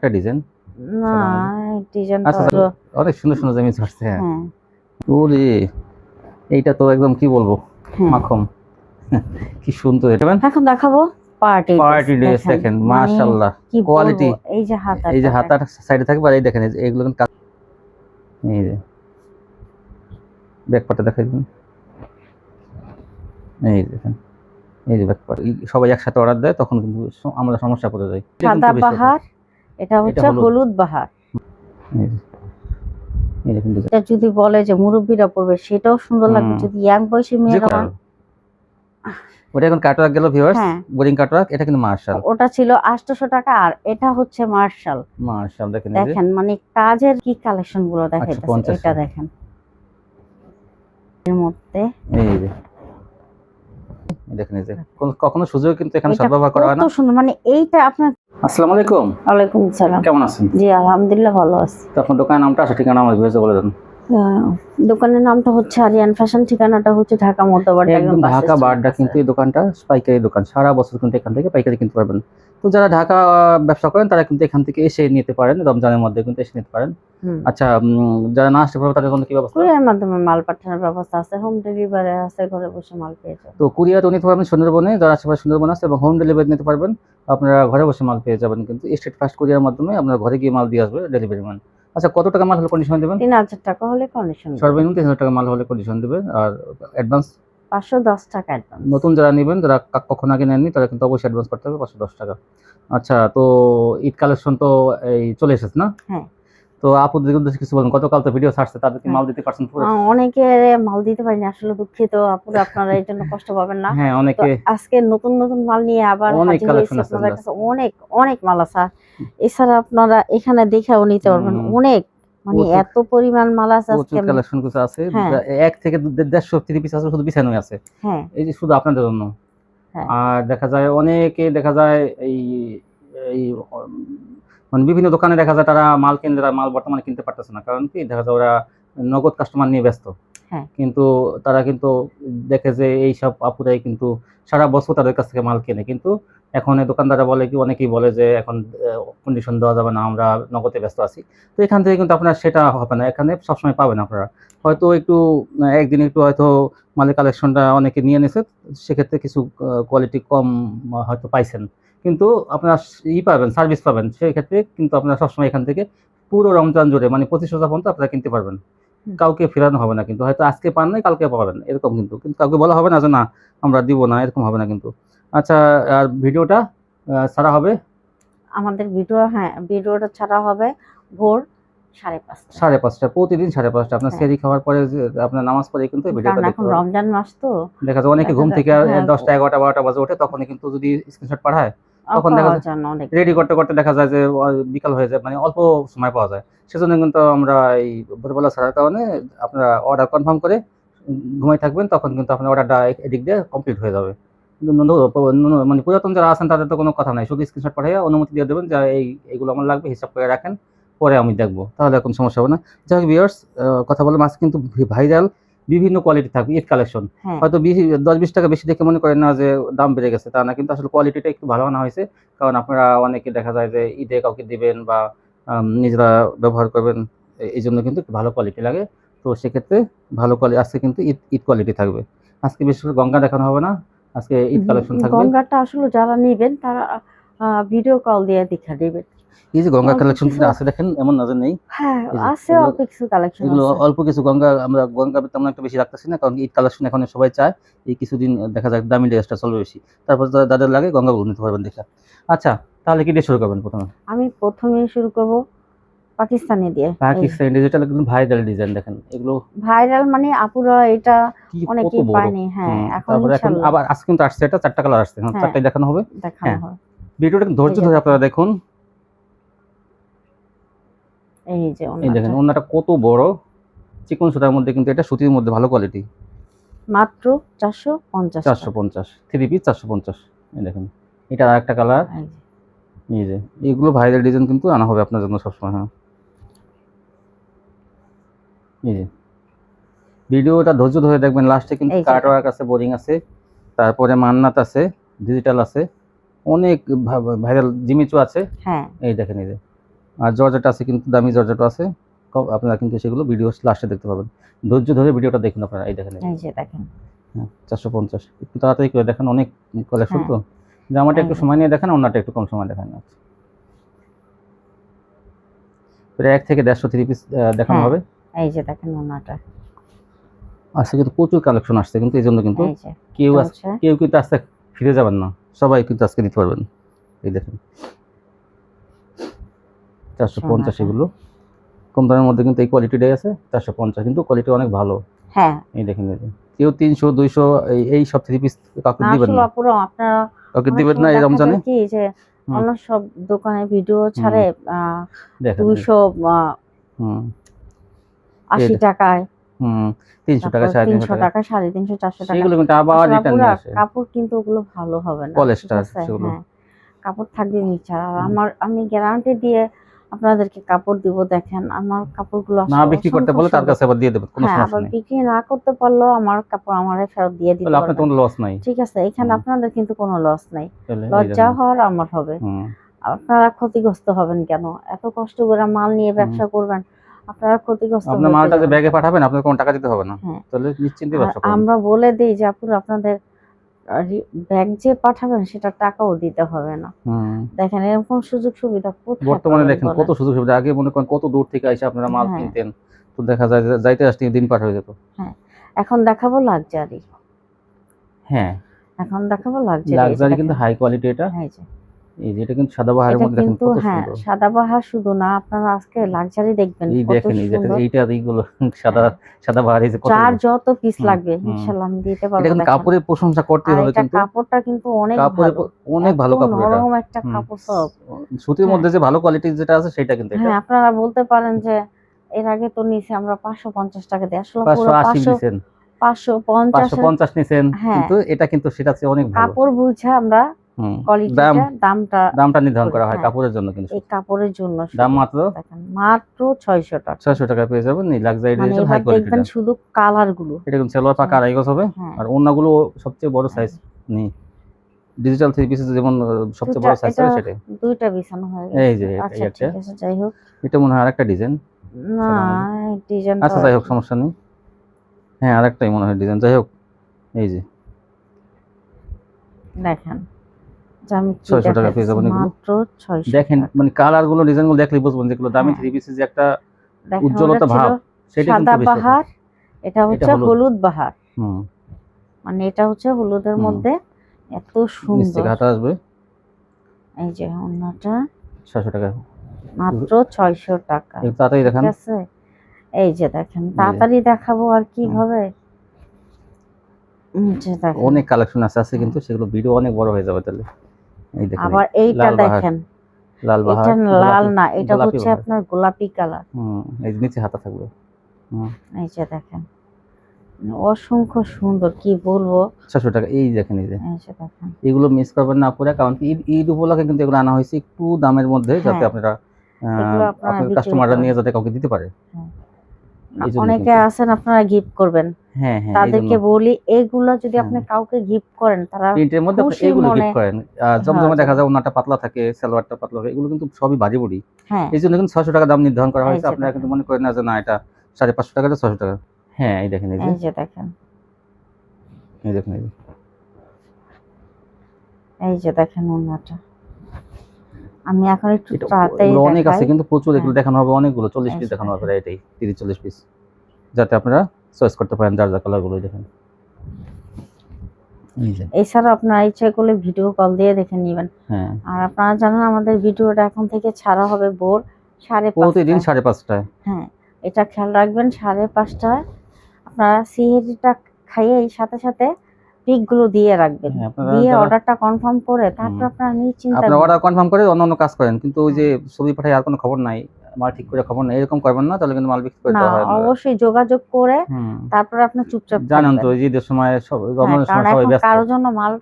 একটা ডিজাইন না ডিজাইনটা আচ্ছা হলো অনেক সুন্দর সুন্দর জিনিস আসছে। হ্যাঁ হ্যাঁ ওরে এইটা তো একদম কি বলবো হ্যাঁ মাখন কি সুন্দর এটা এখন দেখাবো পার্টি পার্টি ড্রেস দেখেন মানে মাশাআল্লাহ কি বলবো কোয়ালিটি। এই যে এই যে হাতাটা হাতার সাইডে থাকবে আর এই দেখেন এইগুলো কিন্তু এই যে ব্যাক পার্টটা দেখাই দিন। এই দেখেন এই যে ব্যাক পার্ট সবাই একসাথে অর্ডার দেয় তখন কিন্তু আমরা সমস্যা পড়ে যাই। সাদা বাহার, এটা হচ্ছে হলুদ। হলুদ বাহার। এই যে এই দেখেন ডিজাইন এটা যদি বলে যে মুরব্বীরা পরবে সেটাও সুন্দর লাগবে, যদি ইয়াং বয়সী মেয়েরা ওটা এখন কাটওয়ার্ক গেল ভিউয়ার্স, হ্যাঁ বোরিং কাটওয়ার্ক। এটা কিন্তু মার্শাল, ওটা ছিল 800 টাকা আর এটা হচ্ছে মার্শাল। মার্শাল দেখেন এই যে দেখেন মানে কাজের কি কালেকশন গুলো দেখাইতেছে, 850 এটা দেখেন এর মধ্যে এই যে দেখেন এই যে কখনো সুযোগ কিন্তু এখানে এটা সদ্ব্যবহার করা হয় না। কত সুন্দর, মানে এইটা আপনার। আসসালামু আলাইকুম। ওয়ালাইকুম আসসালাম। কেমন আছেন? জি আলহামদুলিল্লাহ ভালো আছি। তো আপনার দোকানের নামটা আছে, ঠিকানা আমাদের ভিউয়ার্স বলে দেন। দোকানের নামটা হচ্ছে আরিয়ান ফ্যাশন, ঠিকানাটা হচ্ছে ঢাকা মধ্যবাড্ডা একদম ঢাকা বাড্ডা। কিন্তু এই দোকানটা পাইকারি দোকান, সারা বছর কিন্তু এখান থেকে পাইকারি কিনতে পারবেন। তো যারা ঢাকা ব্যবসা করেন তারা কিন্তু এখান থেকে এসে নিতে পারেন, রমজানের মধ্যে কিন্তু এসে নিতে পারেন। আচ্ছা যারা না আসতে পারবে তাদের জন্য কি ব্যবস্থা? কুরিয়ার মাধ্যমে মাল পাঠানোর ব্যবস্থা আছে, হোম ডেলিভারি আছে, ঘরে বসে মাল পেয়ে যাবেন। তো কুরিয়ারও নিতে পারবেন সুন্দরবনে, যারা আশেপাশে সুন্দরবন আছে, এবং হোম ডেলিভারি নিতে পারবেন। আপনারা ঘরে বসে মাল পেয়ে যাবেন কিন্তু স্টেট ফাস্ট কুরিয়ার মাধ্যমে আপনার ঘরে গিয়ে মাল দিয়ে আসবে ডেলিভারি ম্যান। আচ্ছা কত টাকা মাল হলে কন্ডিশন দেবেন? 3000 টাকা হলে কন্ডিশন, সর্বনিম্ন 3000 টাকা মাল হলে কন্ডিশন দেবে। আর অ্যাডভান্স 510 টাকা অ্যাডভান্স। নতুন যারা নেবেন, যারা কখনো আগে নেননি তারা কিন্তু অবশ্যই অ্যাডভান্স করতে হবে 510 টাকা। আচ্ছা তো ঈদ কালেকশন তো এই চলে এসেছে না? হ্যাঁ। তো আপুদের উদ্দেশ্যে কিছু বলেন, গতকাল তো ভিডিও ছাড়ছে, তাদেরকে মাল দিতে পারছেন পুরো? অনেকে মাল দিতে পারিনি আসলে, দুঃখিত আপুরা, আপনারা এই জন্য কষ্ট পাবেন না। হ্যাঁ অনেকে আজকে নতুন নতুন মাল নিয়ে আবার অনেক হাজির কালেকশন হয়েছে আছে আপনাদের কাছে, অনেক অনেক মাল আছে। এছাড়া আপনারা এখানে দেখেও নিতে পারবেন, অনেক মানে এত পরিমাণ মাল আছে আজকে। প্রচুর কালেকশন কিছু আছে, 1 থেকে 150 3 পিস আছে, শুধু বিছানোই আছে। হ্যাঁ এই যে শুধু আপনাদের জন্য। হ্যাঁ আর দেখা যায় অনেকে দেখা যায় এই এই মানে বিভিন্ন দোকানে দেখা যায় তারা মাল কিনলে তারা মাল বর্তমানে কিনতে পারতেছে না, কারণ কি দেখা যায় ওরা নগদ কাস্টমার নিয়ে ব্যস্ত। হ্যাঁ কিন্তু তারা কিন্তু দেখে যে এই সব আপুরাই কিন্তু সারা বছর তাদের কাছ থেকে মাল কেনে, কিন্তু এখন এই দোকানদাররা বলে কি, অনেকেই বলে যে এখন কন্ডিশন দেওয়া যাবে না, আমরা নগদে ব্যস্ত আছি। তো এখান থেকে কিন্তু আপনার সেটা হবে না, এখানে সবসময় পাবেন আপনারা। হয়তো একটু একদিন একটু হয়তো মালের কালেকশনটা অনেকে নিয়ে নিয়েছে, সেক্ষেত্রে কিছু কোয়ালিটি কম হয়তো পাইছেন, কিন্তু আপনারা পাবেন, সার্ভিস পাবেন। সেক্ষেত্রে কিন্তু আপনারা সবসময় এখান থেকে পুরো রমজান জুড়ে মানে 25 রোজা পর্যন্ত আপনারা কিনতে পারবেন। কাউকে ফেরানো হবে না কিন্তু, হয়তো আজকে পান নাই কালকে পাবেন এরকম, কিন্তু কিন্তু কাউকে বলা হবে না যে না আমরা দিব না, এরকম হবে না কিন্তু। আচ্ছা আর ভিডিওটা ছাড়া হবে আমাদের ভিডিওটা ছাড়া হবে ভোর 5:30 5:30 প্রতিদিন 5:30 আপনার সেহরি খাওয়ার পরে আপনার নামাজ পড়ে কিন্তু ভিডিওটা দেখতে পাবেন। রমজান মাস তো দেখা যায় অনেকে ঘুম থেকে 10টা 11টা 12টা বাজে ওঠে, তখনই কিন্তু যদি স্ক্রিনশট পাঠায় তখন দেখা যায় রেডি করতে করতে দেখা যায় যে বিকাল হয়ে যায়, মানে অল্প সময় পাওয়া যায়। সেজন্য কিন্তু আমরা এই ভোরবেলা ছাড়ার কারণে আপনারা অর্ডার কনফার্ম করে ঘুমাই থাকবেন, তখন কিন্তু আপনার অর্ডারটা এদিক দিয়ে কমপ্লিট হয়ে যাবে। মানে পুরাতন যারা আছেন তাদের তো কোনো কথা নাই, শুধু স্ক্রিনশট পাঠিয়ে অনুমতি দিয়ে দেবেন যে এইগুলো আমার লাগবে, হিসাব করে রাখেন, পরে আমি দেখবো, তাহলে কোনো সমস্যা হবে না। যাই হোক ভিউয়ার্স, কথা বললাম আজকে কিন্তু ভাইরাল বিভিন্ন কোয়ালিটি থাকবে ঈদ কালেকশন। হয়তো 10-20 টাকা বেশি দেখে মনে করেন না যে দাম বেড়ে গেছে, তা না, কিন্তু আসলে কোয়ালিটিটা একটু ভালো আনা হয়েছে। কারণ আপনারা অনেকে দেখা যায় যে ঈদে কাউকে দিবেন বা নিজেরা ব্যবহার করবেন, এই জন্য কিন্তু একটু ভালো কোয়ালিটি লাগে। তো সেক্ষেত্রে ভালো কোয়ালিটি আজকে কিন্তু ঈদ কোয়ালিটি থাকবে। আজকে বিশেষ করে গঙ্গা দেখানো হবে না, আজকে ঈদ কালেকশন থাকবে। গঙ্গাটা আসলে যারা নেবেন তারা ভিডিও কল দিয়ে দেখা দিবেন। এই যে গঙ্গা কালেকশন আছে দেখেন, এমন নজর নেই। হ্যাঁ আছে অল্প কিছু কালেকশন, এগুলো অল্প কিছু গঙ্গা, আমরা গঙ্গা তেমন একটা বেশি রাখতেছি না, কারণ ঈদ কালেকশন এখন সবাই চায়। এই কিছুদিন দেখা যায় দামি ড্রেসটা চলবে বেশি, তারপর যাদের লাগে গঙ্গাগুলো নিতে পারবেন দেখা। আচ্ছা তাহলে কি দিয়ে শুরু করবেন প্রথমে? আমি প্রথমে শুরু করব পাকিস্তানি দিয়ে। পাকিস্তানি ডিজিটাল কিন্তু ভাইরাল ডিজাইন দেখেন, এগুলো ভাইরাল মানে আপুরা এটা অনেকেই পায়নি। হ্যাঁ এখন ইনশাআল্লাহ আবার আজকে কিন্তু আসছে, এটা 4টা কালার আসছে, হ্যাঁ 4টাই দেখানো হবে। দেখানো হবে, ভিডিওটা ধৈর্য ধরে আপনারা দেখুন। এই যে এই দেখেন ওন্নাটা কত বড়, চিকন সুতার মধ্যে, কিন্তু এটা সুতির মধ্যে ভালো কোয়ালিটি, মাত্র 450 450 3 পিস 450। এই দেখেন এটা আরেকটা কালার। এই যে এগুলো ভাইরাল ডিজাইন কিন্তু আনা হবে আপনার জন্য সবসময়। হ্যাঁ এই যে ভিডিওটা ধৈর্য ধরে দেখবেন, লাস্টে কিন্তু কাটওয়ার্ক আছে, বোরিং আছে, তারপরে মান্নাত আছে, ডিজিটাল আছে, অনেক ভাইরাল জিমিচু আছে। হ্যাঁ এই দেখেন এই যে আর জর্জেট আছে, কিন্তু দামি জর্জেট আছে, আপনারা কিন্তু সেগুলো ভিডিও লাস্টে দেখতে পাবেন। ধৈর্য ধরে ভিডিওটা দেখুন আপনারা। এই দেখেন, এই যে দেখেন, হ্যাঁ 450। একটু তাড়াতাড়ি করে দেখেন, অনেক কালেকশন তো। জামাটা একটু এই যে। সময় নিয়ে দেখেন, অন্যটা একটু কম সময় দেখেন। প্রায় 1 থেকে 150 থ্রি পিস দেখানো হ্যাঁ, হবে। এই যে দেখেন ওনাটা। আজকে কিন্তু প্রচুর কালেকশন আসছে, কিন্তু এই জন্য কিন্তু এই যে কেউ এটা হচ্ছে কেউ কিন্তু আজকে ফিরে যাবেন না, সবাই কিন্তু আজকে নিতে পারবেন। এই দেখেন 450 সোনাটা। এগুলো কম দামের মধ্যে, কিন্তু এই কোয়ালিটিটাই আছে 450, কিন্তু কোয়ালিটি অনেক ভালো। হ্যাঁ, এই দেখেন, এই যে কেউ 300 200 এই সব থ্রি পিস কাউকে দিবেন আসলে না, আপুরা আপনারা কাউকে অনেক দিবেন না সময় এই দেখা রমজানে। যায় কি যে হুম, অন্য সব দোকানে ভিডিও হুম, ছাড়ে দেখেন 200 হুম, এই 80 টাকায়, হুম 300 টাকা তারপর 350 300 টাকা, টাকা, 350, 400 টাকা। সেগুলো কিন্তু আবার আসলে রিটার্ন আপুরা নিয়ে আসে, কাপড় কিন্তু ওগুলো ভালো হবে না, ঠিক পলিস্টার আছে? সেগুলো। হ্যাঁ, কাপড় থাকবে মিচার। আর আমি গ্যারান্টি দিয়ে আপনাদেরকে কাপড় দিব। দেখেন আমার কাপড়গুলো না আসলে বিক্রি করতে অসংখ্য বলে তার সুন্দর। কাছে আবার দিয়ে দেবেন, কোনো হ্যাঁ, সমস্যা আবার নেই। বিক্রি না করতে পারলেও আমার কাপড় আমারে ফেরত দিয়ে দিতে তাহলে আপনার পারবেন, কোনো লস নাই। ঠিক আছে? এখানে হুম, আপনাদের কিন্তু কোনো লস নাই। তাহলে এই লজ্জা দেখেন। হওয়ার আমার হবে। হুম, আপনারা ক্ষতিগ্রস্ত হবেন কেন? এত কষ্ট করে মাল নিয়ে হুম। ব্যবসা করবেন, আপনারা ক্ষতিগ্রস্ত আপনার হতে মালটা যে যাবেন ব্যাগে কেন? পাঠাবেন, আপনার কোনো টাকা দিতে হবে না, হ্যাঁ, তাহলে নিশ্চিন্তে আর ব্যবসা করুন। আমরা বলে দিই যে আপুরা আপনাদের ব্যাগ যে পাঠাবেন সেটা টাকাও দিতে হবে না। হুম, দেখেন এরকম সুযোগ সুবিধা কোথায় বর্তমানে পাবেন দেখেন কত বলেন? সুযোগ সুবিধা। আগে মনে করেন কত দূর থেকে এসে আপনারা মাল হ্যাঁ, কিনতেন, তো দেখা যায় যে যাইতে আসতে দিন পার হয়ে যেত। হ্যাঁ। এখন দেখাবো লাক্সারি। হ্যাঁ, এখন দেখাবো লাক্সারি। এই যে লাক্সারি কিন্তু দেখেন। হাই কোয়ালিটি এটা। হ্যাঁ, এই যে এই যে এটা কিন্তু সাদাবাহারের এটা মধ্যে দেখেন কিন্তু কত হ্যাঁ, সুন্দর। সাদাবাহার শুধু না, আপনারা আজকে লাক্সারি দেখবেন এই কত দেখেন, এই যে সুন্দর। এইটা এইগুলো সাদা হ্যাঁ, সাদাবাহার, এই যে যার কতগুলো। যত পিস হুম, লাগবে হুম। ইনশাআল্লাহ আমি দিতে এটা পারবো। কিন্তু দেখেন, কাপড়ের প্রশংসা করতেই আর হবে, এটা কিন্তু কাপড়টা কিন্তু অনেক কাপড়ের ভালো। অনেক এত ভালো কাপড় এটা। নরম একটা হুম, কাপড় সব। সুতির হ্যাঁ, মধ্যে যে ভালো কোয়ালিটির যেটা আছে সেটা কিন্তু এটা। হ্যাঁ, আপনারা বলতে পারেন যে এর আগে তো নিছি আমরা 550 টাকা দিয়ে। আসলে পুরো 580 নিছেন, 550 এর 550 নিছেন, হ্যাঁ, কিন্তু এটা কিন্তু সেটা চেয়ে অনেক ভালো। কাপড় বুঝে আমরা হুম, দাম কোয়ালিটিটা দামটা নির্ধারণ করি। করা হয় হ্যাঁ, কাপড়ের জন্য, কিন্তু এই কাপড়ের জন্য দাম শুধু। মাত্র দেখেন মাত্র 600 টাকা। 600 টাকায় পেয়ে যাবেন এই লাক্সারি মানে ডিজিটাল হাই এবার দেখবেন কোয়ালিটিটা। শুধু কালার গুলো। এটা কিন্তু সালোয়ার পাকা আড়াই গজ হবে, হ্যাঁ, আর ওড়নাগুলো সবচেয়ে বড় হ্যাঁ। সাইজ নেই। ডিজিটাল থ্রি পিসেস যেমন সবচেয়ে বড় সাইজ এটা হবে সেটাই। 2টা বিছানো হয়ে এই গেছে। যে এই আচ্ছা একটা, ঠিক আছে, যাই হোক। এটা মনে হয় আরেকটা ডিজাইন না, সাদার মধ্যে। ডিজাইন তো আচ্ছা যাই হোক, সমস্যা নেই। হ্যাঁ আরেকটাই মনে হয় ডিজাইন, যাই হোক। এই যে দেখেন যে আমি কি 600 টাকা পেয়ে দেখাচ্ছি, যাবেন এগুলো। মাত্র 600 দেখেন টাকা। মানে কালার গুলো, ডিজাইন গুলো দেখলেই বুঝবেন যেগুলো দামি হ্যাঁ, থ্রি পিসের যে একটা দেখেন ওটা উজ্জ্বলতা ছিল ভাব, সেটা কিন্তু সাদা বেশি আছে। বাহার, এটা এটা হচ্ছে হলুদ। হলুদ বাহার। হুম, মানে এটা হচ্ছে হলুদের হুম। মধ্যে এত নিচ সুন্দর। থেকে হাতা আসবে। এই যে ওড়নাটা 600 টাকা। মাত্র 600 টাকা, একটু তাড়াতাড়ি ঠিক দেখান। আছে? এই যে দেখেন, এই যে, তাড়াতাড়ি দেখাবো আর হুম। কিভাবে। যে দেখেন অনেক কালেকশন আছে, কিন্তু সেগুলো ভিডিও অনেক বড় হয়ে যাবে তাহলে। এই দেখেন, আবার এইটা লাল বাহার, দেখেন, লাল এটা বাহার, লাল গোলাপি, না, এটা গোলাপি হচ্ছে বাহার। আপনার গোলাপি কালার। হুম, এই যে নিচে হাতা থাকবে। হুম, এই যে দেখেন অসংখ্য সুন্দর, কি বলবো। 600 টাকা। এই দেখেন, এই যে এই যে দেখেন। এগুলো মিস করবেন না পুরা, কারণ কি ঈদ ঈদ উপলক্ষে কিন্তু এগুলো আনা হয়েছে একটু দামের মধ্যে, যাতে হ্যাঁ, আপনারা এগুলো আপনারা আপনার বিক্রি কাস্টমাররা করেন। নিয়ে যাতে কাউকে দিতে পারে, হ্যাঁ, এই জন্য অনেকে কিন্তু। আছেন আপনারা গিফট করবেন, হ্যাঁ হ্যাঁ, এই জন্য তাদেরকে বলি এগুলো যদি আপনি হ্যাঁ, কাউকে গিফট করেন তারা প্রিন্টের মধ্যে আপনি খুশি এগুলো মনে। গিফট করেন। হ্যাঁ, জমজমে দেখা যায় ওনাটা পাতলা থাকে, সালোয়ারটা পাতলা থাকে, এগুলো কিন্তু সবই ভারী বডি। হ্যাঁ, এই জন্য কিন্তু 600 টাকা দাম নির্ধারণ করা এই হয়েছে। যে আপনারা দেখেন। কিন্তু মনে করেন না যে না এটা 550 টাকা, 600 টাকা। হ্যাঁ এই দেখেন, এই যে এই যে দেখেন। এই দেখেন, এই যে এই যে দেখেন ওড়নাটা। আমি এখন একটু এটা তাড়াতাড়ি এগুলো অনেক আছে, দেখাই। কিন্তু প্রচুর এগুলো হ্যাঁ, দেখানো হবে অনেকগুলো, 40 এই পিস যে দেখানো হবে, দেখেন। এটাই 30-40 পিস, যাতে আপনারা চয়েস করতে পারেন যার যা কালারগুলো। দেখেন এই যে, এছাড়া আপনারা ইচ্ছে করলে ভিডিও কল দিয়ে দেখে নেবেন। হ্যাঁ আর আপনারা জানেন আমাদের ভিডিওটা এখন থেকে ছাড়া হবে ভোর প্রতিদিন 5:30টায়। 5:30টায়। হ্যাঁ, এটা খেয়াল রাখবেন 5:30টায় আপনারা সিএরিটা খাইয়ে এই সাথে সাথে পিকগুলো দিয়ে রাখবেন। হ্যাঁ, আপনারা দিয়ে যারা অর্ডারটা কনফার্ম করে তারপর আপনারা নিশ্চিন্তে আপনার ঘুম। অর্ডার কনফার্ম করে অন্য কাজ করেন, কিন্তু ওই যে হ্যাঁ। ছবি পাঠাই আর কোনো খবর নাই, মাল ঠিক করে খবর নাই, এরকম করবেন না, তাহলে কিন্তু মাল বিক্রি করে না, দেওয়া হয় না। অবশ্যই যোগাযোগ করে হুম, তারপর আপনি চুপচাপ জানেন তো থাকবেন। এই যে ঈদের সময় সব হ্যাঁ, রমজানের কারণ সময় সবাই এখন ব্যস্ত। কারোর জন্য মাল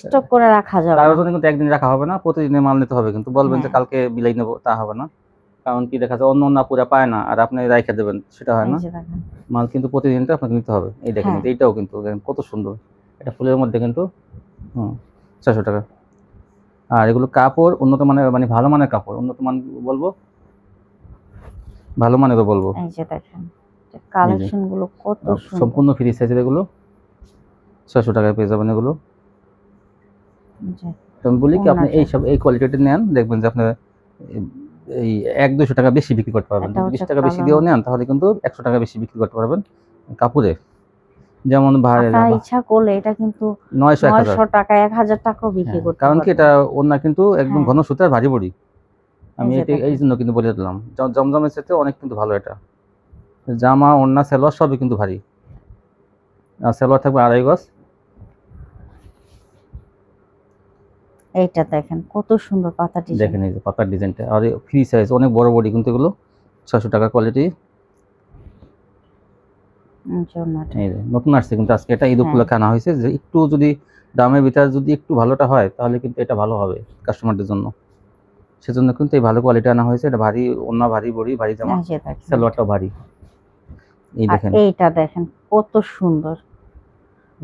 স্টক করে রাখা যাবে কারোর না। জন্য কিন্তু একদিন রাখা হবে না, প্রতিদিনের মাল নিতে হবে, কিন্তু বলবেন যে হ্যাঁ, কালকে বিলাই নেবো তা হবে না। কারণ কি দেখা যায় অন্য পুরা পায় না, আর আপনি রাইখা দেবেন সেটা হয় এই না। যে দেখেন। মাল কিন্তু প্রতিদিনটা আপনাকে নিতে হবে। এই দেখেন, হ্যাঁ, এইটাও কিন্তু দেখেন কত সুন্দর, এটা ফুলের মধ্যে কিন্তু 600 টাকা। আর এগুলো কাপড় উন্নত মানের, মানে ভালো মানের কাপড়, উন্নত মান বলবো, ভালো মানেরও বলবো। এই যে দেখেন কালেকশন গুলো কত সুন্দর, সম্পূর্ণ ফ্রি সাইজের এগুলো 600 টাকায় পেয়ে যাবেন এগুলো। তো আমি বলি কি আপনি এই কোয়ালিটিটা নেন, দেখবেন যে আপনার এই 100-200 টাকা বেশি বিক্রি করতে পারবেন। যদি 20 টাকা বেশি দিয়েও নেন তাহলে কিন্তু 100 টাকা বেশি বিক্রি করতে পারবেন কাপড়ে। যেমন ইচ্ছা করলে এটা কিন্তু 900 টাকা 1000 টাকাও বিক্রি করতে পারবেন। কারণ কি এটা ওন্না কিন্তু একদম ঘন সুতার ভারী বড়ি। আমি এই জন্য কিন্তু বলে দিলাম, জমজমের সাথে অনেক কিন্তু ভালো এটা। জামা ওন্না সালোয়ার সবই কিন্তু ভারী। আর সালোয়ার থাকবে 2.5 গজ। এইটা দেখেন কত সুন্দর পাতা ডিজাইন, দেখেন এই যে পাতার ডিজাইনটা, আর ফ্রি সাইজ অনেক বড় বডি কিন্তু এগুলো 600 টাকা কোয়ালিটি। এই যে নতুন আসছে কিন্তু আজকে, এটা ঈদ উপলক্ষে আনা হয়েছে, যে একটু যদি দামের ভিতরে যদি একটু ভালোটা হয় তাহলে কিন্তু এটা ভালো হবে কাস্টমারদের জন্য, সেজন্য কিন্তু এই ভালো কোয়ালিটি আনা হয়েছে। এটা ভারী ওন্না, ভারী বডি, ভারী জামা, সালোয়ারটা ভারী। এই দেখেন এইটা দেখেন কত সুন্দর,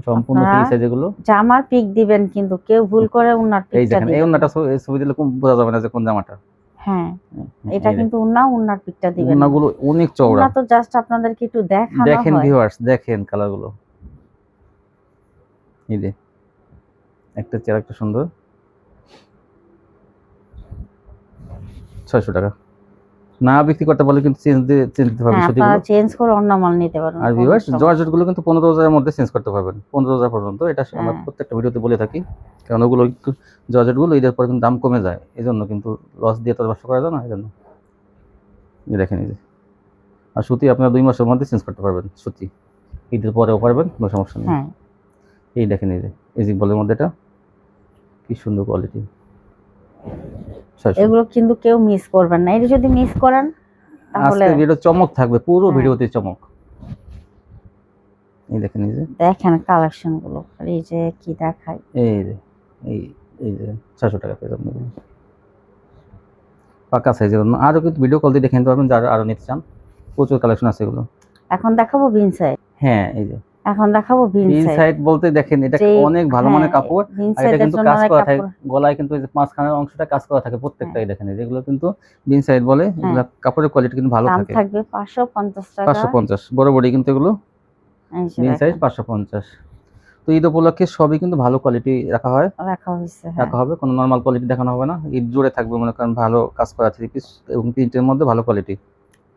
সম্পূর্ণ ফ্রি সাইজ এগুলো। জামার পিক দিবেন কিন্তু কেউ ভুল করে ওন্নার পিকটা দিবেন। এই দেখেন এই ওন্নাটা ছবি দিলে বোঝা যাবে না যে কোন জামাটা। হ্যাঁ এটা কিন্তু ওন্নার পিকটা দিবেন। ওন্নাগুলো অনেক চওড়া। ওন্না তো জাস্ট আপনাদেরকে একটু দেখানো হয়। দেখেন ভিউয়ার্স, দেখেন কালারগুলো, এই যে একটা চেয়ার একটা সুন্দর, 600 টাকা। না বিক্রি করতে পারলে কিন্তু চেঞ্জ দিতে পারবেন, আপনারা চেঞ্জ করে অন্য মাল নিতে পারবেন। আর ভিউয়ার্স জর্জেট গুলো কিন্তু 15,000 এর মধ্যে চেঞ্জ করতে পারবেন, 15,000 পর্যন্ত। এটা আমরা প্রত্যেকটা ভিডিওতে বলে থাকি, কারণ ওগুলো একটু জর্জেট গুলো ঈদের পরে কিন্তু দাম কমে যায়, এজন্য কিন্তু লস দিয়ে তো ব্যবসা করা যায় না, এজন্য। এই দেখেন এই যে, আর সুতি আপনারা 2 মাসের মধ্যে চেঞ্জ করতে পারবেন, সুতি ঈদের পরেও পারবেন, কোনো সমস্যা নেই। এই দেখেন এই যে এজিক বলের মধ্যে এটা কি সুন্দর কোয়ালিটি, এগুলো কিন্তু কেউ মিস করবেন না। এটা যদি মিস করেন তাহলে আজকে ভিডিও চমক থাকবে, পুরো ভিডিওতে চমক। এই দেখেন এই যে, দেখেন কালেকশন গুলো, এই যে কি দেখাই, এই যে এই যে 600 টাকা পেয়ে যাবেন পাকা সাইজের। আরো কিন্তু ভিডিও কল দিয়ে দেখে নিতে পারবেন যারা আরো নিতে চান, প্রচুর কালেকশন আছে এগুলো। এখন দেখাবো বিন সাইড। হ্যাঁ এই যে এখন দেখাবো বিন সাইড বলতে দেখেন এটা অনেক ভালো মানের কাপড়, আর এটা কিন্তু কাজ করা থাকে গলায়, কিন্তু এই যে মাঝখানের অংশটা কাজ করা থাকে প্রত্যেকটাই। দেখেন এই যেগুলো কিন্তু বিন সাইড বলে, এগুলো কাপড়ের কোয়ালিটি কিন্তু ভালো থাকে। দাম থাকবে 550 টাকা, 550 বড় বড়ি কিন্তু এগুলো বিন সাইজ 550। তো ঈদ উপলক্ষে সবই কিন্তু ভালো কোয়ালিটি রাখা হবে, কোনো নরমাল কোয়ালিটি দেখানো হবে না। ঈদ জুড়ে থাকবে মনে করেন ভালো কাজ করা 3 পিস এবং প্রিন্টের মধ্যে ভালো কোয়ালিটি।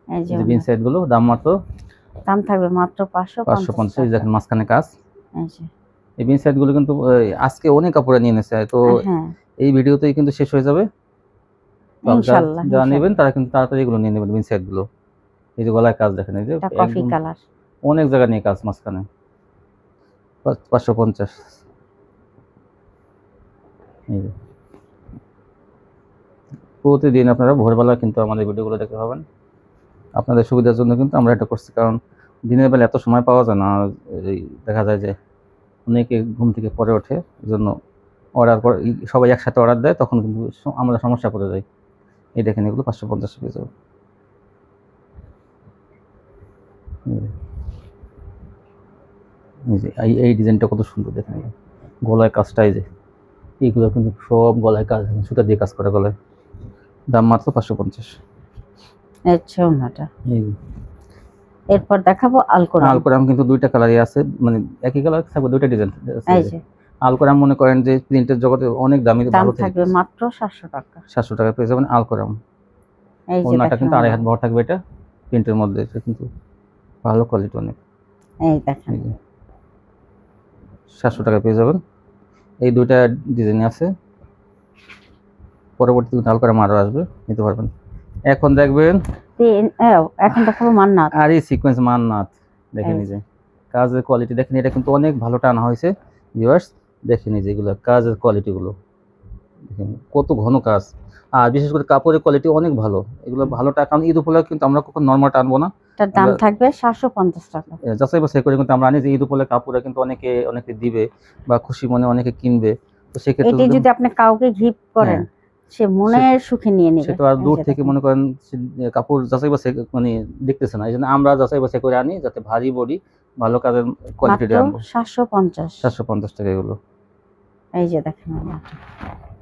এই যে বিন সাইড গুলো দাম থাকবে মাত্র 550। দেখেন মাঝখানে কাজ। এই বিন সাইড গুলো কিন্তু আজকে অনেক কাপড়ে নিয়ে এনেছে, তো এই ভিডিওতেই কিন্তু শেষ হয়ে যাবে ইনশাআল্লাহ। যারা নেবেন তারা কিন্তু তাড়াতাড়ি এগুলো নিয়ে নেবেন। বিন সাইড গুলো এই যে গলায় কাজ দেখেন, এই যে কফি কালার, অনেক জায়গা নিয়ে কাজ মাঝখানে, 550। এই যে প্রতিদিন আপনারা ভোরবেলা কিন্তু আমাদের ভিডিওগুলো দেখতে পাবেন, আপনাদের সুবিধার জন্য কিন্তু আমরা এটা করছি, কারণ দিনের বেলা এত সময় পাওয়া যায় না। এই দেখা যায় যে অনেকে ঘুম থেকে পরে ওঠে, এজন্য অর্ডার করে সবাই একসাথে অর্ডার দেয়, তখন কিন্তু আমরা সমস্যা পড়ে যাই। এই দেখেন এগুলো 550 পেয়ে যাবে। এই ডিজাইনটা কত সুন্দর দেখেন, গলায় কাজটা, এই যে এইগুলো কিন্তু সব গলায় কাজ, সুতা দিয়ে কাজ করে গলায়। দাম মাত্র 550। আচ্ছা ওনাটা। এরপর দেখাবো আলকোরাম কিন্তু 2টা কালারই আছে, মানে একই কালার থাকবে, 2টা ডিজাইন আছে। আলকোরাম মনে করেন যে প্রিন্টের জগতে অনেক দামি, ভালো থাকবে মাত্র 700 টাকা। 700 টাকা পেয়ে যাবেন আলকোরাম। এই যে ওনাটা কিন্তু 2.5 হাত বড় থাকবে, এটা প্রিন্টের মধ্যে, এটা কিন্তু ভালো কোয়ালিটি অনেক। এই দেখেন 700 টাকা পেয়ে যাবেন। এই 2টা ডিজাইন আছে, পরবর্তীতে আলকোরাম আরো আসবে, নিতে পারবেন। এখন দেখবেন, এখন দেখাবো মান্নাত। আর এই সিকোয়েন্স মান্নাত দেখেন, এই যে কাজের কোয়ালিটি দেখেন, এটা কিন্তু অনেক ভালো টানা হয়েছে ভিউয়ার্স। দেখেন এই যে এগুলো কাজের কোয়ালিটি গুলো দেখেন, কত ঘন কাজ, আর বিশেষ করে কাপড়ের কোয়ালিটি অনেক ভালো। এগুলো ভালো টাকা, কারণ ঈদ উপলক্ষে কিন্তু আমরা কখনো নরমাল টানবো না, এটার দাম থাকবে 750 টাকা। যাচাই বাছাই করে কিন্তু আমরা আনি যে ঈদ উপলক্ষে কাপড়ে কিন্তু অনেকে দিবে বা খুশি মনে অনেকে কিনবে, তো সেক্ষেত্রে এটি যদি আপনি কাউকে গিফট করেন সে মনের সুখে নিয়ে নেবে, সেটা আর দূর থেকে মনে করেন কাপড় যাচাই বাছাই মানে দেখতেছে না, এই জন্য আমরা যাচাই বাছাই করে আনি, যাতে ভারী বডি ভালো কাজের কোয়ালিটি আনবো। 750 750 টাকা এগুলো। এই যে দেখেন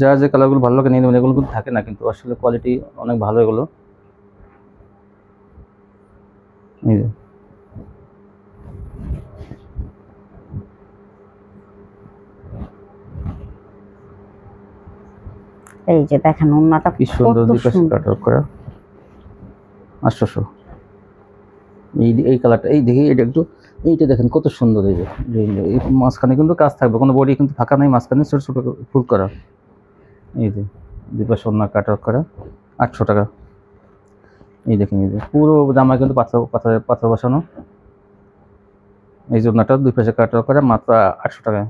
যার যে কালারগুলো ভালো লাগে নিয়ে নেবেন, এগুলো কিন্তু থাকে না, কিন্তু আসলে কোয়ালিটি অনেক ভালো এগুলো। এই যে এই যে দেখেন ওন্নাটা কি সুন্দর, কত দুই পাশে সুন্দর। কাট ওয়ার্ক করা 800। এই কালারটা, এই দেখি এটা একটু, এইটা দেখেন কত সুন্দর। এই যে এই মাঝখানে কিন্তু কাজ থাকবে, কোনো বডি কিন্তু ফাঁকা নাই, মাঝখানে ছোট ছোট ফুল করা। এই যে দুই পাশে ওন্না কাট ওয়ার্ক করা 800 টাকা। এই দেখেন, এই যে পুরো জামায় কিন্তু পাথর পাথর পাথর বসানো। এই যে ওন্নাটা দুই পাশে কাট ওয়ার্ক করা, মাত্র 800 টাকায়।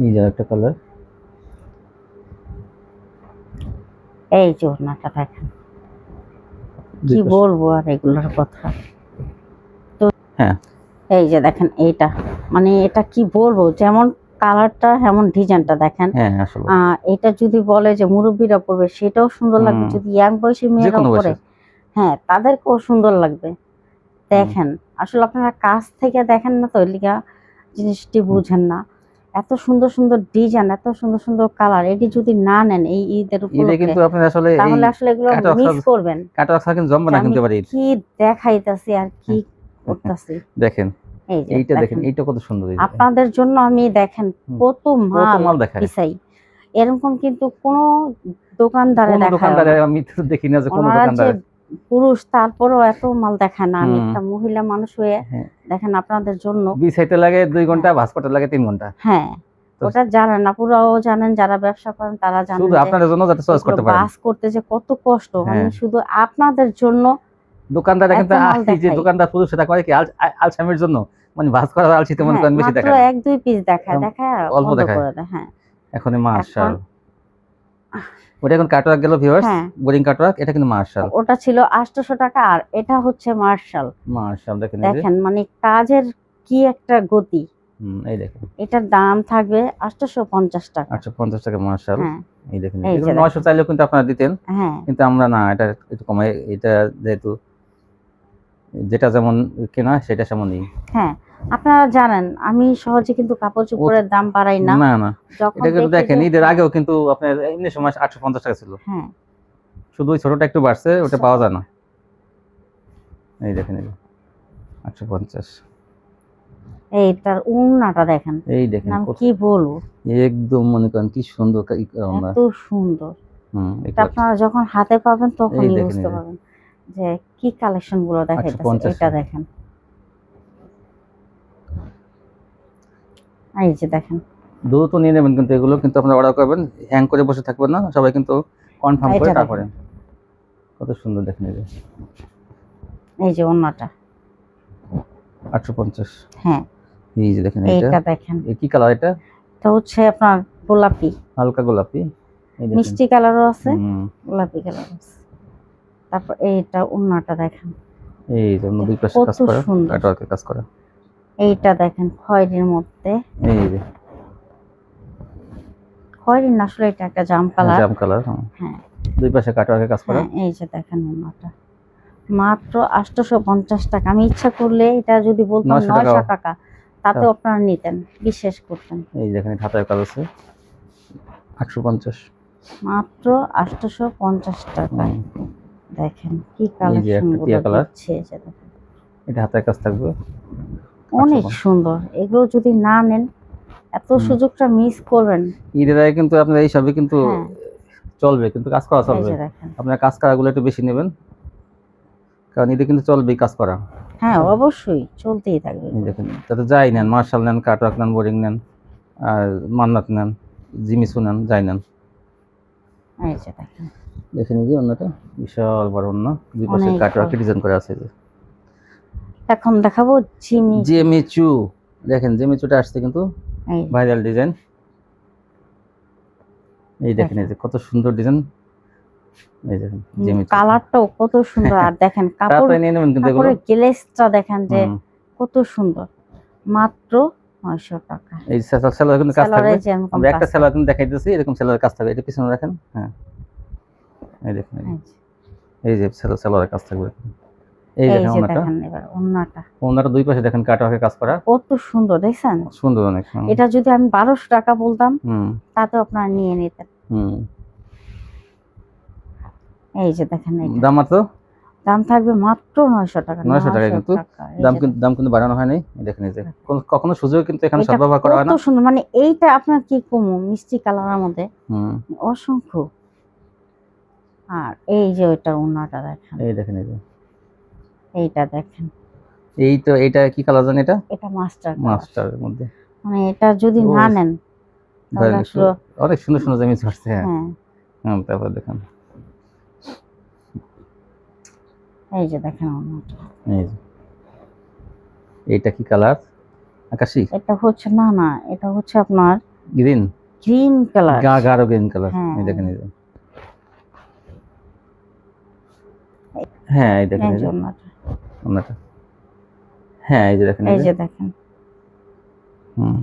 এই যে একটা কালার, এই যে ওন্নাটা দেখেন, কি বলবো আর এগুলোর কথা। তো হ্যাঁ এই যে দেখেন এইটা, মানে এটা কি বলবো, যেমন কালারটা এমন ডিজাইনটা দেখেন। হ্যাঁ আসলে এটা যদি বলে যে মুরব্বীরা পরবে সেটাও সুন্দর লাগবে, যদি ইয়াং বয়সী মেয়েরাও পরে হ্যাঁ তাদেরকেও সুন্দর লাগবে। দেখেন আসলে আপনারা কাছ থেকে দেখেন না তো, লিগা জিনিসটি বুঝেন না। এত সুন্দর সুন্দর ডিজাইন, এত সুন্দর সুন্দর কালার, এটি যদি না নেন এই ঈদের উপলক্ষে কিন্তু আপনি আসলে তাহলে আসলে এগুলো মিস করবেন। কাটা রাখা কিন্তু জমবে না কিন্তু এবারে। কি দেখাইতাছি আর কি করতেছি দেখেন, এইটা দেখেন, এইটা কত সুন্দর। আপনাদের জন্য আমি দেখেন কত মাল দেখাই, এরকম কিন্তু কোন দোকানদারে আমি তো দেখি না যে কোন দোকানদারে পুরুষ তারপরও এত মাল দেখায় না। আমি একটা মহিলা মানুষ হয়ে দেখেন আপনাদের জন্য বিছাইতে লাগে 2 ঘন্টা, ভাঁজ করতে লাগে 3 ঘন্টা। হ্যাঁ ওটা জানেন না, পুরাও জানেন, যারা ব্যবসা করেন তারা জানেন, শুধু আপনাদের জন্য যাতে চয়েস করতে পারেন, ভাঁজ করতে যে কত কষ্ট, আমি শুধু আপনাদের জন্য। দোকানদার কিন্তু এই যে দোকানদার পুরুষ সেটা করে কি আলসামির জন্য, মানে ভাঁজ করা আলসি তেমন কোন বেশি দেখায়, মাত্র 1-2 পিস দেখায় অল্প দেখায়। হ্যাঁ এখন মাশাআল্লাহ, ওটা এখন কাটওয়ার্ক গেল ভিউয়ার্স, বোরিং কাটওয়ার্ক, এটা কিন্তু মাশাআল। ওটা ছিল 800 টাকা আর এটা হচ্ছে মার্শাল। দেখেন মানে কাজের কি একটা গতি। এই দেখেন এটার দাম থাকবে 850 টাকা। 850 টাকা মাশাআল। এই দেখেন, এগুলো 900 চাইলেও কিন্তু আপনারা দিতেন, কিন্তু আমরা না, এটা একটু কমাই, এটা যেহেতু যেটা যেমন কেনা সেটা সেমনই। হ্যাঁ আপনারা জানেন আমি সহজে কিন্তু কাপড় চোপড়ের দাম বাড়াই না। না না, এটা কিন্তু দেখেন ঈদের আগেও কিন্তু আপনার এমনি সময় 850 টাকা ছিল। হ্যাঁ শুধু ওই ছোটটা একটু বাড়ছে, ওটা পাওয়া যায় না। এই দেখেন, এই 850। এইটার ওন্নাটা দেখেন, এই দেখেন কি বলবো, একদম মনে করেন কি সুন্দর, এত সুন্দর। এটা আপনারা যখন হাতে পাবেন তখনই বুঝতে পারবেন যে কি কালেকশন গুলো দেখাইতেছে। এটা দেখেন, এই যে দেখেন, দ্রুত নিয়ে নেবেন কিন্তু এগুলো, কিন্তু আপনারা অর্ডার করবেন, হ্যাং করে বসে থাকবেন না, সবাই কিন্তু কনফার্ম করে তারপরে। কত সুন্দর দেখেন, এই যে ওন্নাটা 850। হ্যাঁ এই যে দেখেন, এইটা দেখেন, কি কালার এটা? এটা হচ্ছে আপনার গোলাপি, হালকা গোলাপি, মিষ্টি কালারও আছে, গোলাপি কালার আছে। তারপর এইটা ওন্নাটা দেখেন, এই যে দুই পাশে কাজ করা, কাটওয়ার্কে কাজ করা। এইটা দেখেন খয়েরির মধ্যে, এই যে খয়েরি না, আসলে এটা একটা জাম কালার, হ্যাঁ দুই পাশে কাটওয়ার্কে কাজ করা। এই যে দেখেন ওন্নাটা মাত্র 850 টাকা। আমি ইচ্ছা করলে এটা যদি বলতাম 900 টাকা তাতে আপনারা নিতেন, বিশ্বাস করতেন। এই দেখেন হাতায় কাজ আছে 850, মাত্র 850 টাকা। দেখেন কি কালেকশন গুলো আছে, এই যে দেখেন এটা হাতায় কাজ থাকবে, অনেক সুন্দর। এগুলো যদি না নেন এত সুযোগটা মিস করবেন। ঈদের আগে কিন্তু আপনারা এই সবই কিন্তু চলবে, কিন্তু কাজ করা চলবে। আপনারা কাজ করাগুলো একটু বেশি নেবেন, কারণ ঈদে কিন্তু চলবেই কাজ করা। হ্যাঁ অবশ্যই চলতেই থাকবে। দেখেন তাতে যাই নেন, মার্শাল নেন, কাটওয়ার্ক নেন, বোরিং নেন, আর মান্নাত নেন, জিমিসু নেন, যাই নেন। এই যে দেখেন, দেখেন এই যে ওন্নাটা বিশাল বড় ওন্না, দুই পাশে কাটওয়ার্ক ডিজাইন করা আছে। এখন দেখাবো জিমিচু। দেখেন জিমিচুটা আসছে কিন্তু ভাইরাল ডিজাইন। এই দেখেন এই যে কত সুন্দর ডিজাইন, এই দেখেন জিমিচু কালারটাও কত সুন্দর। আর দেখেন কাপড়ের গ্লেজটা দেখেন যে কত সুন্দর, মাত্র 900 টাকা। এই সেলার কিন্তু কাজ থাকবে, আমরা একটা সেলার কিন্তু দেখাইতেছি, এরকম সেলারের কাজ থাকবে, এটা পিছনে রাখেন। হ্যাঁ এই দেখেন, এই যে সেলারের কাজ থাকবে, এই এই দেখেন যে ওনাটা, দেখেন এবার ওন্নাটা ওনাটা দুই পাশে দেখেন কাটওয়ার্কে কাজ করা, কত সুন্দর দেখছেন। সুন্দর অনেক। এটা যদি আমি 1200 টাকা বলতাম হুম তাতে আপনারা নিয়ে নিতেন। হুম। এই যে দেখেন এটা দাম মাত্র দাম থাকবে মাত্র 900 টাকা। 900 টাকা, কিন্তু এই দাম যে কিন্তু বাড়ানো হয় নাই। এই দেখেন, এই যে কখনো সুযোগ কিন্তু এখানে এটা সদ্ব্যবহার করা হয় কত না। সুন্দর, মানে এইটা আপনার কি কমু মিষ্টি কালারের মধ্যে হুম। অসংখ্য। আর এই যে ওইটা ওন্নাটা দেখেন, এই দেখেন, এই যে এইটা দেখেন, এই তো এটা কি কালার জানেন? এটা এটা মাস্টার কালার। মাস্টারের মধ্যে। মানে এটা যদি ও না নেন তাহলে ধরেন আসলে অনেক সুন্দর সুন্দর জিনিস আসছে। হ্যাঁ হ্যাঁ। হুম, তারপর দেখেন এই যে দেখেন ওন্নাটা, এই যে এইটা কি কালার? আকাশি, এটা হচ্ছে না না এটা হচ্ছে আপনার গ্রিন, গ্রিন কালার। গাঢ় গ্রিন কালার। হ্যাঁ এই দেখেন, এই যে হ্যাঁ এই দেখেন, এই এই যে যে ওন্নাটা, ওনাটা। হ্যাঁ এই যে দেখেন, এই যে দেখেন হুম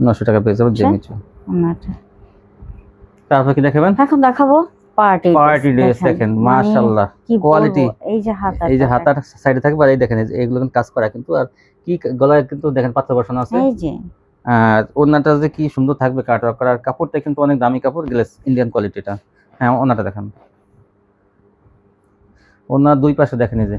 900 টাকা পেয়ে যাবেন যে নিচে। ওন্নাটা। তারপর কি দেখাবেন? এখন দেখাবো পার্টি ড্রেস। দেখেন মাশাআল্লাহ কি কোয়ালিটি। বলবো, এই যে হাতা, এই যে হাতার সাইডে থাকবে, আর এই দেখেন, এই যে এগুলো কিন্তু কাজ করা কিন্তু, আর কি গলায় কিন্তু দেখেন পাথর বসানো আছে। এই যে আর ওড়নাটা যে কি সুন্দর থাকবে কাটওয়ার্ক করা, আর কাপড়টা কিন্তু অনেক দামি কাপড়, গ্লেস ইন্ডিয়ান কোয়ালিটিটা। হ্যাঁ ওড়নাটা দেখেন, ওড়নার দুই পাশে দেখেন এই যে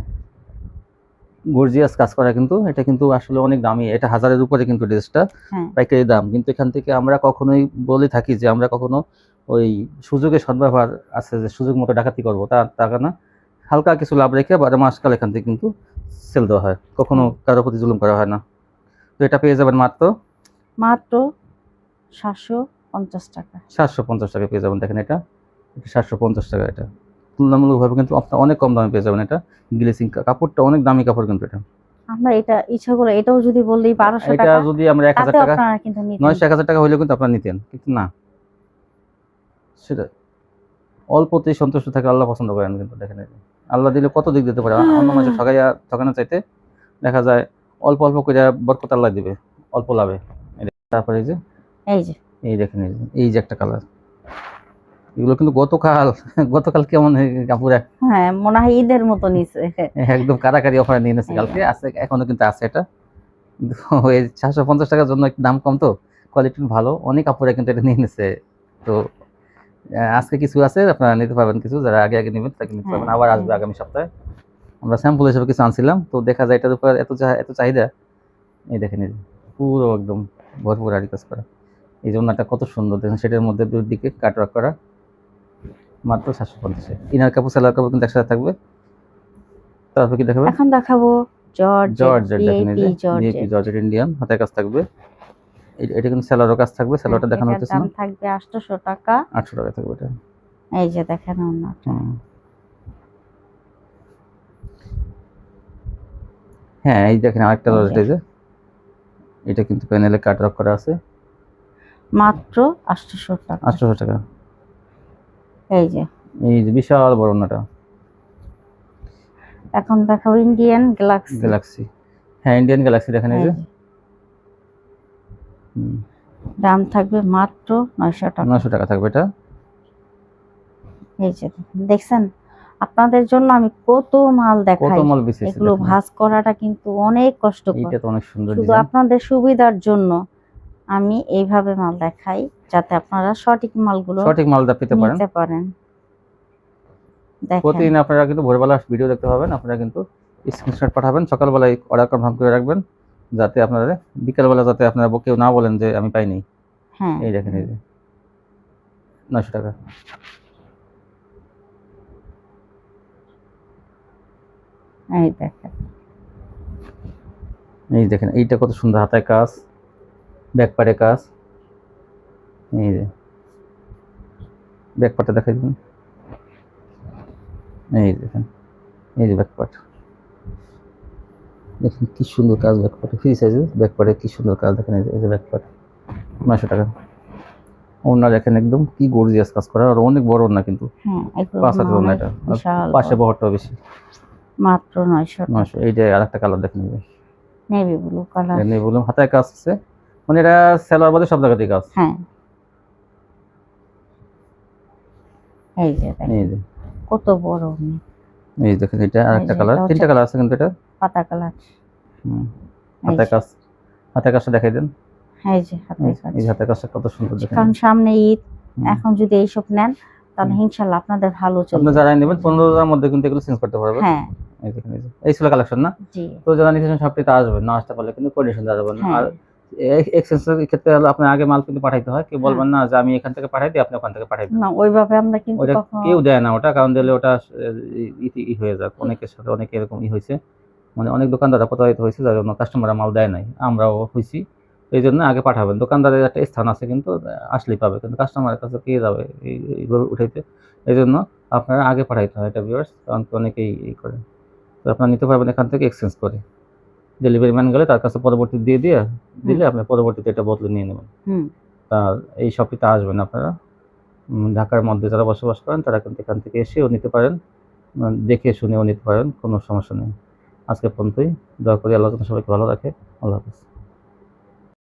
গর্জিয়াস কাজ করা, কিন্তু এটা কিন্তু আসলে অনেক দামি। এটা 1000-এর উপরে কিন্তু ড্রেসটা হ্যাঁ পাইকারি দাম। কিন্তু এখান থেকে আমরা কখনোই বলে থাকি যে আমরা কখনো ওই সুযোগের সদ্ব্যবহার আছে, যে সুযোগ মতো ডাকাতি করবো, তা টাকা না, হালকা কিছু লাভ রেখে 12 মাসকাল এখান থেকে কিন্তু সেল দেওয়া হয়, কখনো কারোর প্রতি জুলুম করা হয় না। তো এটা পেয়ে যাবেন মাত্র মাত্র 750 টাকা। 750 টাকা পেয়ে যাবেন। দেখেন এটা 750 টাকা। এটা তুলনামূলকভাবে কিন্তু আপনার অনেক কম দামে পেয়ে যাবেন। এটা গ্লেসিং কাপড়টা অনেক দামি কাপড় কিন্তু এটা। আমরা এটা ইচ্ছা করে এটাও যদি বললেই 1200 এটা টাকা, যদি আমরা 1000 তাতেও টাকা, আপনারা কিন্তু নিতেন। 900-1000 টাকা হইলেও কিন্তু আপনারা নিতেন, কিন্তু না, সেটা অল্পতেই সন্তুষ্ট থাকে, আল্লাহ পছন্দ করেন। কিন্তু দেখেন এই যে, আল্লাহ দিলে কত দিক দিতে পারে। অন্য মানুষের ঠকানো চাইতে দেখা যায় অল্প অল্প করে বরকত আল্লাহ দিবে, অল্প লাভে। তারপরে এই যে এই যে এই দেখেন, এই যে একটা কালার, এগুলো কিন্তু গতকাল কেমন কাপড় হ্যাঁ মনে হয় ঈদের মতো নিছে। একদম কারাকারি অফারে নিয়ে নিয়েছে কালকে, আছে এখনো কিন্তু আছে এটা। কিন্তু ওই 750 টাকার জন্য একটু দাম কম, তো কোয়ালিটি ভালো, অনেক কাপড়ে কিন্তু এটা নিয়ে নিয়েছে। তো আজকে কিছু আছে, আপনারা নিতে পারবেন, কিছু যারা আগে আগে নেবেন তাকে নিতে পারবেন। আবার আসবে আগামী সপ্তাহে। আমরা স্যাম্পল হিসেবে কিছু আনছিলাম, তো দেখা যায় এটার উপর এত চাহিদা। এই দেখেন, এই যে পুরো একদম ভরপুর আরি কাজ করা। এই জন্যটা কত সুন্দর দেখেন, সেটার মধ্যে দুই দিকে কাটওয়ার্ক করা, মাত্র 750-এ। ইনার কাপড় সেলার কাপড় কিন্তু একসাথে থাকবে। তারপর কি দেখাবেন? এখন দেখাবো জর্জেট। দেখেন এই যে জর্জেট। ভিআইপি জর্জেট ইন্ডিয়ান হাতের কাজ থাকবে। এটা কিন্তু সেলারও কাজ থাকবে, সেলারটা দেখানো এটার হচ্ছে দাম না। থাকবে 800 টাকা। 800 টাকা থাকবে এটা। এই যে দেখেন ওন্নাটা, হ্যাঁ এই দেখেন আরেকটা এই যে। জর্জেট, এই যে এটা কিন্তু প্যানেলে কাটওয়ার্ক করা আছে, মাত্র 800 টাকা। 800 টাকা। এই যে বিশাল বড় ওড়নাটা। এখন দেখাবো ইন্ডিয়ান গ্যালাক্সি। হ্যাঁ ইন্ডিয়ান গ্যালাক্সি দেখেন, এই যে দাম থাকবে মাত্র 900 টাকা। 900 টাকা থাকবে এটা। এই যে দেখছেন, আপনাদের জন্য আমি কত মাল কত দেখাই। মাল বেশি এগুলো ভাঁজ করাটা কিন্তু অনেক কষ্টকর। এটা তো অনেক সুন্দর শুধু ডিজাইন। আপনাদের সুবিধার জন্য আমি এইভাবে মাল দেখাই, যাতে আপনারা সঠিক মালটা পেতে নিতে পারেন। দেখেন প্রতিদিন আপনারা কিন্তু ভোরবেলা ভিডিও দেখতে পাবেন, আপনারা কিন্তু স্ক্রিনশট পাঠাবেন, সকালবেলায় অর্ডার কনফার্ম করে রাখবেন, যাতে আপনারা বিকেলবেলা যাতে আপনারা কেউ না বলেন যে আমি পাইনি। হ্যাঁ এই দেখেন, এই যে 900 টাকা। এই দেখেন, এই দেখেন এইটা কত সুন্দর হাতায় কাজ, ব্যাক পার্টে কাজ। এই যে ব্যাক পার্টে দেখাই দিন, এই দেখেন, এই যে ব্যাক পার্ট দেখেন কি সুন্দর কাজ, ব্যাক পার্টে ফ্রি সাইজে ব্যাক পার্টে কি সুন্দর কাজ দেখেন। এই যে ব্যাক পার্ট 900 টাকা। ওড়না দেখেন একদম কি গর্জিয়াস কাজ করা, আর অনেক বড় ওড়না কিন্তু। হ্যাঁ এগুলো 5 হাতের ওড়না এটা, পাশে বহরটাও বেশি। মাত্র 900 টাকা। এই যে আরেকটা কালার দেখেন, navy blue colour. Navy blue হাতায় কাজ আছে, মানে এটা সেলার বাদে সব জায়গাতেই কাজ। হ্যাঁ এই যে দেখেন এই যে কত বড় উনি, এই দেখেন এটা এই আরেকটা যে কালার, এটা তিনটা হচ্ছে কালার আছে কিন্তু এটা। পাতা কালার। হুম, এই হাতের যে কাজ, হাতের কাজটা দেখাই দেন। এই যে হাতের কাজ। এই যে হাতের কাজটা কত সুন্দর দেখেন। কারণ সামনে ঈদ, হুম। এখন যদি এইসব নেন তাহলে ইনশাল্লাহ আপনাদের ভালো আপনি চলবে। যারা নেবেন 15,000 মধ্যে কিন্তু এগুলো চেঞ্জ করতে পারবেন। হ্যাঁ এই দেখেন, এই যে এই ছিল কালেকশন না। জি তো যারা নিতে চান সবটিতে আসবেন, না আসতে পারলে কিন্তু কন্ডিশন দেওয়া যাবে না। আর হ্যাঁ এক্সচেঞ্জের ক্ষেত্রে হলো আপনার আগে মাল কিন্তু পাঠাইতে হয়, কেউ হ্যাঁ। বলবেন না যে আমি এখান থেকে পাঠাই দিই, আপনি ওখান থেকে পাঠাই দেন। না ওইভাবে আমরা কিন্তু ওটা কখনো কেউ দেয় না ওটা, কারণ দিলে ওটা ই হয়ে যায়, অনেকের সাথে অনেক এরকম হয়েছে, মানে অনেক দোকানদাররা প্রতারিত হয়েছে, যার জন্য কাস্টমাররা মাল দেয় নাই, আমরাও হয়েছি। এই জন্য আগে পাঠাবেন, দোকানদারের একটা স্থান আছে কিন্তু আসলেই পাবে, কিন্তু কাস্টমারের কাছে কে যাবে এইগুলো উঠাইতে। এই জন্য আপনারা আগে পাঠাইতে হয় এটা ভিউয়ার্স, কারণ কি অনেকেই এই করে। তো আপনারা নিতে পারবেন এখান থেকে এক্সচেঞ্জ করে, ডেলিভারি ম্যান গেলে তার কাছে পরবর্তী দিলে আপনি পরবর্তীতে এটা বদলে নিয়ে নেবেন। আর এই শপটিতে আসবেন আপনারা, ঢাকার মধ্যে যারা বসবাস করেন তারা কিন্তু এখান থেকে এসেও নিতে পারেন, দেখে শুনেও নিতে পারেন, কোনো সমস্যা নেই। আজকে পর্যন্তই, দয়া করে আল্লাহ যেন সবাইকে ভালো রাখে। আল্লাহ হাফেজ।